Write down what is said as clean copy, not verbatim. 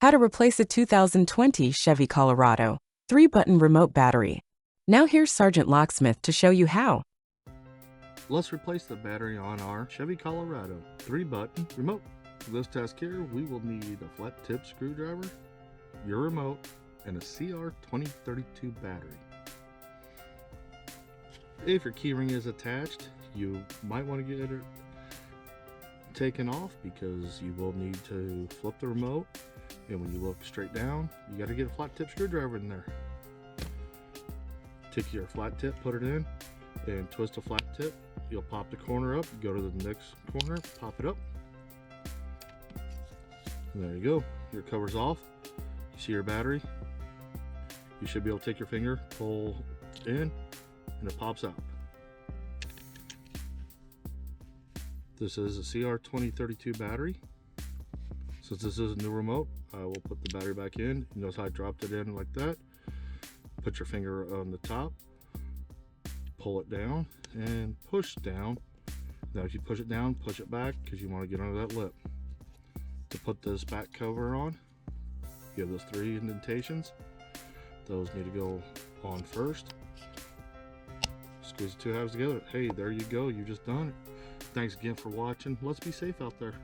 How to replace a 2020 Chevy Colorado 3-button remote battery. Now here's Sergeant Locksmith to show you how. Let's replace the battery on our Chevy Colorado 3-button remote. For this task here, we will need a flat tip screwdriver, your remote, and a CR2032 battery. If your keyring is attached, you might want to get it taken off because you will need to flip the remote, and when you look straight down, you got to get a flat tip screwdriver in there. Take your flat tip, put it in, and twist the flat tip. You'll pop the corner up, go to the next corner, pop it up. And there you go, your cover's off. You see your battery? You should be able to take your finger, pull in, and it pops out. This is a CR2032 battery. Since this is a new remote, I will put the battery back in. You notice how I dropped it in like that. Put your finger on the top, pull it down, and push down. Now if you push it down, push it back because you want to get under that lip. To put this back cover on, you have those 3 indentations. Those need to go on first. Squeeze the 2 halves together. Hey, there you go, you just done it. Thanks again for watching. Let's be safe out there.